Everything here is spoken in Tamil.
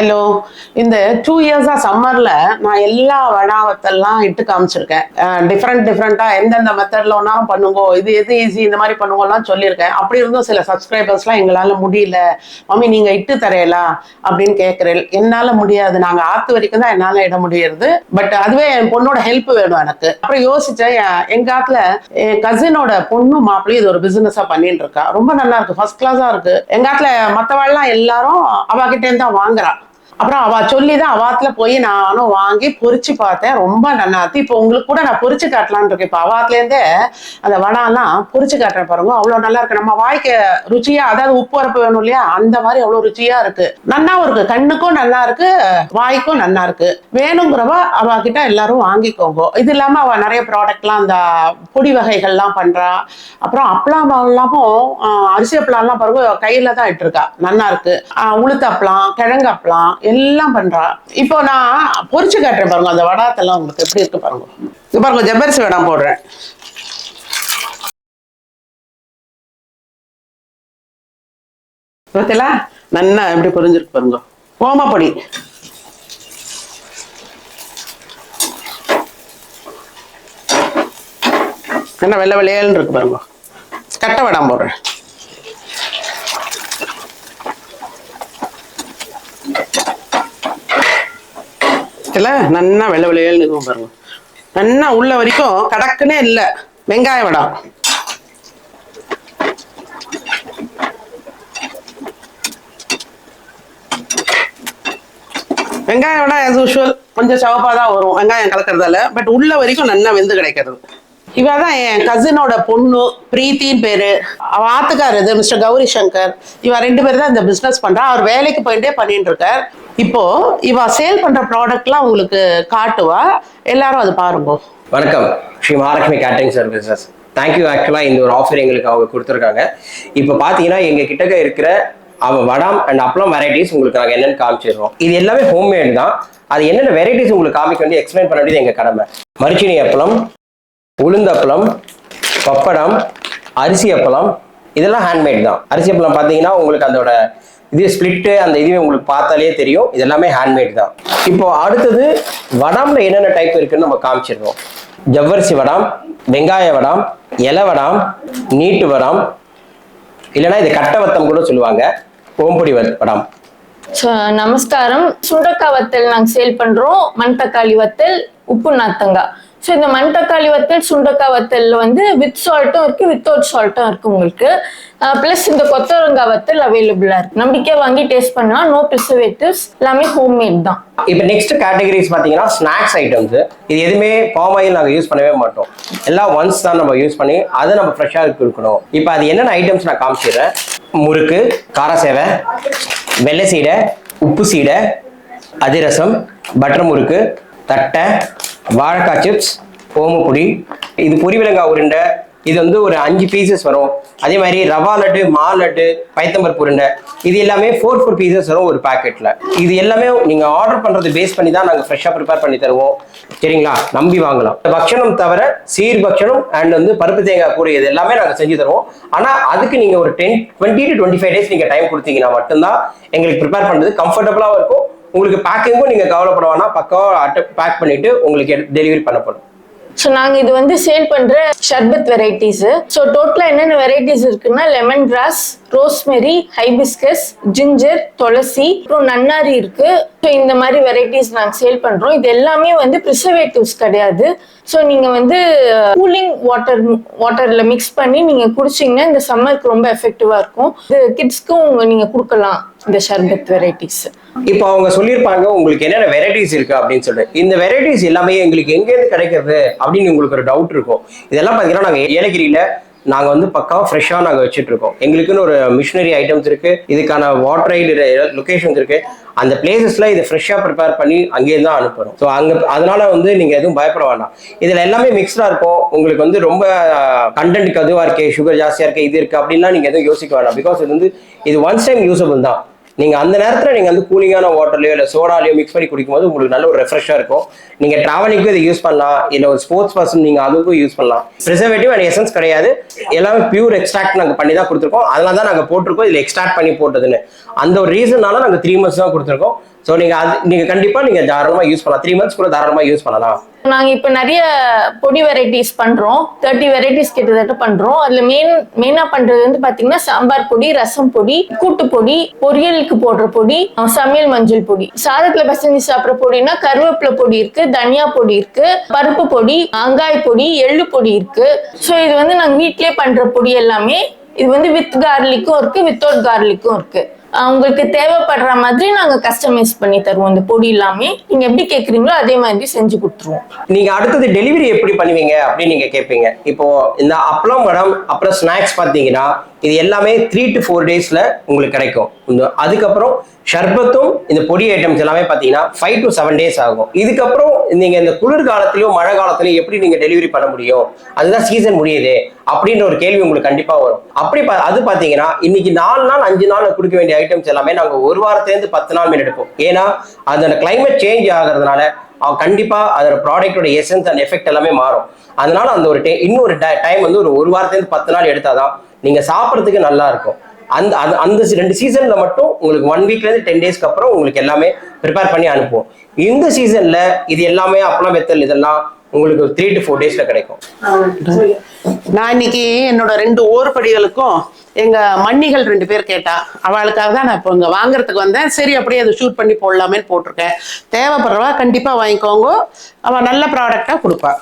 ஹலோ. இந்த 2 இயர்ஸா சம்மர்ல நான் எல்லா வடாவத்தெல்லாம் இட்டு காமிச்சிருக்கேன். டிஃப்ரெண்டா எந்தெந்த மெத்தட்ல ஒன்னாலும் பண்ணுங்க, இது எது ஈஸி இந்த மாதிரி பண்ணுங்கலாம் சொல்லியிருக்கேன். அப்படி இருந்தும் சில சப்ஸ்கிரைபர்ஸ்லாம் எங்களால முடியல மம்மி நீங்க இட்டு தரையலா அப்படின்னு கேட்கிறேன். என்னால முடியாது, நாங்க ஆத்து வரைக்கும் தான் என்னால இட முடியாது. பட் அதுவே என் பொண்ணோட ஹெல்ப் வேணும் எனக்கு. அப்புறம் யோசிச்சேன், எங்க ஆத்துல என் கசினோட பொண்ணு மாப்பிள்ளையும் இது ஒரு பிசினஸா பண்ணிட்டு இருக்கா. ரொம்ப நல்லா இருக்கு, ஃபர்ஸ்ட் கிளாஸா இருக்கு. எங்க ஆத்துல மத்தவாள்லாம் எல்லாரும் அவகிட்டே தான் வாங்குறா. அப்புறம் அவ சொல்லிதான் அவாத்துல போய் நானும் வாங்கி பொரிச்சு பார்த்தேன். ரொம்ப நல்லா இருக்கு. இப்போ உங்களுக்கு கூட நான் பொரிச்சு காட்டலான்னு இருக்கேன். இப்போ அவாத்துல இருந்தே அந்த வடாலாம் பொரிச்சு காட்டுறேன் பாருங்க, அவ்வளவு நல்லா இருக்கு. நம்ம வாய்க்கு ருச்சியா, அதாவது உப்பு உரப்பு வேணும் இல்லையா, அந்த மாதிரி அவ்வளவு ருச்சியா இருக்கு. நல்லாவும் இருக்கு, கண்ணுக்கும் நல்லா இருக்கு, வாய்க்கும் நல்லா இருக்கு. வேணுங்கிறவ அவ கிட்ட எல்லாரும் வாங்கிக்கோங்க. இது இல்லாம அவ நிறைய ப்ராடக்ட்லாம் அந்த பொடி வகைகள்லாம் பண்றா. அப்புறம் அப்பளம் எல்லாமும் அரிசி அப்பளம்லாம் பாருங்க கையில தான் இட்டிருக்கா, நல்லா இருக்கு. உளுத்த அப்பளம், கிழங்கு அப்பளம் எல்லாம் பண்றா. இப்போ நான் பொரிச்சு காட்டுறேன் பாருங்க அந்த வடாத்தெல்லாம் உங்களுக்கு எப்படி இருக்கு பாருங்க. இது பாருங்க, ஜவ்வரிசி வடம் போடுறேன். பார்த்தீங்களா நல்லா எப்படி பொரிஞ்சிருக்கு பாருங்க. ஓமப்பொடி, என்ன வெள்ளை வெள்ளையல்னு இருக்கு பாருங்க. கட்டை வடம் போடுறேன். நல்லா வெள்ளை வெள்ளையல்னு இருக்கும் பாருங்க. நல்லா உள்ள வரைக்கும் கடக்குன்னே இல்லை. வெங்காய வடம், வெங்காயம் வடை ஆஸ் யூஷுவல் கொஞ்சம் சவப்பா தான் வரும் வெங்காயம் கலக்கிறதால. பட் உள்ள வரைக்கும் நல்லா வெந்து கிடைக்கிறது. இவதான் என் கசினோட பொண்ணு, பிரீத்தின்னு பேரு. அவ ஆத்துக்காரது மிஸ்டர் கௌரி சங்கர். இவ 2 பேர் தான் இந்த பிசினஸ் பண்றா. அவர் வேலைக்கு போயிட்டே பண்ணிட்டு இருக்கார். இப்போ இவ சேல் பண்ற ப்ராடக்ட்லாம் உங்களுக்கு காட்டுவா, எல்லாரும் அது பாருங்க. வணக்கம், Shri Mahalakshmi catering services. Thank you. ஆக்சுவலாக இந்த ஒரு ஆஃபர் எங்களுக்கு அவங்க கொடுத்துருக்காங்க. இப்போ பார்த்தீங்கன்னா எங்கள் கிட்டக்க இருக்கிற வடாம் அண்ட் அப்பளம் வெரைட்டிஸ் உங்களுக்கு நாங்கள் என்னென்னு காமிச்சிடுறோம். இது எல்லாமே ஹோம்மேட் தான். அது என்னென்ன வெரைட்டிஸ் உங்களுக்கு காமிக்க வேண்டிய எக்ஸ்பிளைன் பண்ண வேண்டியது எங்கள் கடமை. மரிச்சினி அப்பளம், உளுந்தப்பளம், பப்படம், அரிசி அப்பளம், இதெல்லாம் ஹேண்ட்மேட் தான். அரிசி அப்பளம் பார்த்தீங்கன்னா உங்களுக்கு அதோட இது ஸ்பிளிட்டு அந்த இதுவே உங்களுக்கு பார்த்தாலே தெரியும். இது எல்லாமே ஹேண்ட்மேட் தான். இப்போ அடுத்தது வடாம்ல என்னென்ன டைப் இருக்குன்னு நம்ம காமிச்சிடுறோம். ஜவ்வரிசி வடாம், வெங்காய வடாம், இலை வடாம், நீட்டு வடாம், இல்லைன்னா இது கட்டை வத்தம் கூட சொல்லுவாங்க, ஓம்பொடி வடாம். நமஸ்காரம். சுண்டக்காய் வத்தல் நாங்கள் சேல் பண்றோம். மண் தக்காளி வத்தல், உப்பு நாத்தங்காய். ஸோ இந்த மண் தக்காளி வத்தல், சுண்டக்காய் வத்தல்ல வந்து வித் சால்ட்டும் இருக்கு, வித்தவுட் சால்ட்டும் இருக்கு உங்களுக்கு. பிளஸ் இந்த கொத்தவரங்காய் வத்தல் அவைலபிளா இருக்கு. நம்பிக்கை வாங்கி டேஸ்ட் பண்ணலாம். நோ ப்ரிசர்வேட்டிவ்ஸ், எல்லாமே ஹோம்மேட் தான். இப்போ நெக்ஸ்ட் கேட்டகரிஸ் பார்த்தீங்கன்னா ஸ்நாக்ஸ் ஐட்டம்ஸ். இது எதுவுமே பாம் ஆயில் நாங்கள் யூஸ் பண்ணவே மாட்டோம். எல்லாம் ஒன்ஸ் தான் நம்ம யூஸ் பண்ணி அதை நம்ம ஃப்ரெஷ்ஷாக கொடுக்கணும். இப்போ அது என்னென்ன ஐட்டம்ஸ் நான் காமிச்சிடுறேன். முறுக்கு, காரசேவை, வெள்ளை சீடை, உப்பு சீடை, அதிரசம், பட்டர் முறுக்கு, தட்டை, வாழைக்காய் சிப்ஸ், ஓமப்பொடி, இது பொரிவிலங்காய் உருண்டை. இது வந்து ஒரு 5 பீசஸ் வரும். அதே மாதிரி ரவா லட்டு, மா லட்டு, பைத்தம்பருப்பு உருண்டை, இது எல்லாமே 4 பீசஸ் வரும் ஒரு பேக்கெட்ல. இது எல்லாமே நீங்க ஆர்டர் பண்றது பேஸ் பண்ணி தான் நாங்கள் ஃப்ரெஷ்ஷாக ப்ரிப்பேர் பண்ணி தருவோம். சரிங்களா, நம்பி வாங்கலாம். பக்ஷணம் தவிர சீர் பக்ஷணம் அண்ட் வந்து பருப்பு தேங்காய் கூடை இது எல்லாமே நாங்கள் செஞ்சு தருவோம். ஆனால் அதுக்கு நீங்க ஒரு 20 to 25 டேஸ் நீங்க டைம் கொடுத்தீங்கன்னா மட்டும்தான் எங்களுக்கு ப்ரிப்பேர் பண்றது கம்ஃபர்டபுளாக இருக்கும். உங்களுக்கு பேக்கிங்கும் நீங்க கவலைப்பட வேணாம், பக்காவாக பேக் பண்ணிட்டு உங்களுக்கு டெலிவரி பண்ணப்படும். ஸோ நாங்கள் இது வந்து சேல் பண்ற ஷர்பத் வெரைட்டிஸ். ஸோ டோட்டலா என்னென்ன வெரைட்டிஸ் இருக்குன்னா lemon grass, rosemary, hibiscus, ginger, துளசி, அப்புறம் நன்னாரி இருக்கு. ஸோ இந்த மாதிரி வெரைட்டிஸ் நாங்கள் சேல் பண்றோம். இது எல்லாமே வந்து ப்ரிசர்வேட்டிவ்ஸ் கிடையாது. ஸோ நீங்க வந்து கூலிங் வாட்டர்ல மிக்ஸ் பண்ணி நீங்க குடிச்சீங்கன்னா இந்த சம்மருக்கு ரொம்ப எஃபெக்டிவா இருக்கும். இது கிட்ஸ்க்கும் நீங்க கொடுக்கலாம் இந்த ஷர்பத் வெரைட்டிஸ். இப்போ அவங்க சொல்லியிருப்பாங்க உங்களுக்கு என்னென்ன வெரைட்டிஸ் இருக்கு அப்படின்னு சொல்லிட்டு. இந்த வெரைட்டிஸ் எல்லாமே எங்களுக்கு எங்கேருந்து கிடைக்கிறது அப்படின்னு உங்களுக்கு ஒரு டவுட் இருக்கும். இதெல்லாம் பார்த்தீங்கன்னா நாங்கள் ஏலகிரியில நாங்கள் வந்து பக்காவாக ஃப்ரெஷ்ஷாக நாங்கள் வச்சுட்டு இருக்கோம். எங்களுக்குன்னு ஒரு மிஷினரி ஐட்டம்ஸ் இருக்கு, இதுக்கான வாட்டர் ரைடு லொக்கேஷன்ஸ் இருக்கு. அந்த பிளேசஸ்ல இதை ஃப்ரெஷ்ஷாக ப்ரிப்பேர் பண்ணி அங்கேயே தான் அனுப்புகிறோம். ஸோ அதனால வந்து நீங்கள் எதுவும் பயப்பட வேண்டாம். இதில் எல்லாமே மிக்ஸ்டாக இருக்கும். உங்களுக்கு வந்து ரொம்ப கண்டென்ட் அதுவாக இருக்கு, சுகர் ஜாஸ்தியாக இருக்கு, இது இருக்கு அப்படின்லாம் நீங்கள் எதுவும் யோசிக்க வேண்டாம். பிகாஸ் இது வந்து இது ஒன்ஸ் டைம் யூஸபிள் தான். நீங்க அந்த நேரத்துல நீங்க வந்து கூலிங்கான வாட்டர்லயோ இல்ல சோடாலயோ மிக்ஸ் பண்ணி குடிக்கும்போது உங்களுக்கு நல்ல ஒரு ரெஃப்ரெஷ்ஷா இருக்கும். நீங்க டிராவலிங்கும் இதை யூஸ் பண்ணலாம், இல்ல ஒரு ஸ்போர்ட்ஸ் பர்சன் நீங்க அதுக்கும் யூஸ் பண்ணலாம். ப்ரிசர்வேட்டிவ் அண்ட் எசன்ஸ் கிடையாது, எல்லாமே பியூர் எக்ஸ்ட்ராக்ட் நாங்க பண்ணி தான் கொடுத்துருக்கோம். அதனால தான் நாங்க போட்டிருக்கோம் இதுல எக்ஸ்ட்ராக்ட் பண்ணி போட்டதுன்னு. அந்த ஒரு ரீசன்னால நாங்க 3 months தான் கொடுத்துருக்கோம். ஸோ நீங்க கண்டிப்பா நீங்க தாராளமா யூஸ் பண்ணலாம். 3 months கூட தாராளமா யூஸ் பண்ணலாம். நாங்க இப்ப நிறைய பொடி வெரைட்டிஸ் பண்றோம். 30 வெரைட்டிஸ் கிட்டத்தட்ட பண்றோம். அதுல மெயினா பண்றது வந்து பாத்தீங்கன்னா சாம்பார் பொடி, ரசம் பொடி, கூட்டு பொடி, பொரியலுக்கு போடுற பொடி, சமையல் மஞ்சள் பொடி. சாதத்துல பசஞ்சு சாப்பிட்ற பொடினா கருவேப்பிலை பொடி இருக்கு, தனியா பொடி இருக்கு, பருப்பு பொடி, வெங்காய பொடி, எள்ளு பொடி இருக்கு. ஸோ இது வந்து நாங்க வீட்லயே பண்ற பொடி எல்லாமே. இது வந்து வித் கார்லிக்கும் இருக்கு, வித்தவுட் கார்லிக்கும் இருக்கு. உங்களுக்கு தேவைப்படுற மாதிரி நாங்க கஸ்டமைஸ் பண்ணி தருவோம். இந்த பொடி எல்லாமே நீங்க எப்படி கேக்குறீங்களோ அதே மாதிரி செஞ்சு கொடுத்துருவோம். நீங்க அடுத்தது டெலிவரி எப்படி பண்ணுவீங்க அப்படின்னு நீங்க கேட்பீங்க. இப்போ இந்த அப்பளம் வடம் அப்புறம் ஸ்நாக்ஸ் பாத்தீங்கன்னா இது எல்லாமே 3 to 4 daysல உங்களுக்கு கிடைக்கும். அதுக்கப்புறம் ஷர்பத்தும் இந்த பொடி ஐட்டம்ஸ் எல்லாமே பாத்தீங்கன்னா 5 to 7 days ஆகும். இதுக்கப்புறம் நீங்க இந்த குளிர் காலத்திலயும் மழை காலத்திலயும் எப்படி நீங்க டெலிவரி பண்ண முடியும், அதுதான் சீசன் முடியுது அப்படின்ற ஒரு கேள்வி உங்களுக்கு கண்டிப்பா வரும். அப்படி அது பாத்தீங்கன்னா இன்னைக்கு 4 நாள் 5 நாள் கொடுக்க வேண்டிய ஐட்டம்ஸ் எல்லாமே நாங்க ஒரு வாரத்திலேருந்து 10 நாள் மேல் எடுப்போம். ஏன்னா அதோட கிளைமேட் சேஞ்ச் ஆகுறதுனால கண்டிப்பா அதோட ப்ராடக்டோட எசன்ஸ் அண்ட் எஃபெக்ட் எல்லாமே மாறும். அதனால அந்த ஒரு இன்னொரு டைம் வந்து ஒரு வாரத்திலேருந்து 10 நாள் எடுத்தாதான் நீங்க சாப்பிட்றதுக்கு நல்லா இருக்கும். அந்த 2 சீசன்ல மட்டும் உங்களுக்கு 1 weekல இருந்து 10 daysக்கு அப்புறம் உங்களுக்கு எல்லாமே ப்ரிப்பேர் பண்ணி அனுப்புவோம். இந்த சீசன்ல இது எல்லாமே அப்பளம் வெத்தல் இதெல்லாம் உங்களுக்கு 3 to 4 daysல கிடைக்கும். நான் இன்னைக்கு என்னோட 2 ஓர்படிகளுக்கும் எங்க மண்ணிகள் 2 பேர் கேட்டா, அவளுக்காக தான் நான் இப்போ இங்க வாங்குறதுக்கு வந்தேன். சரி அப்படியே அதை ஷூட் பண்ணி போடலாமே போட்டிருக்கேன். தேவைப்படுறவா கண்டிப்பா வாங்கிக்கோங்க. அவ நல்ல ப்ராடக்டா கொடுப்பா.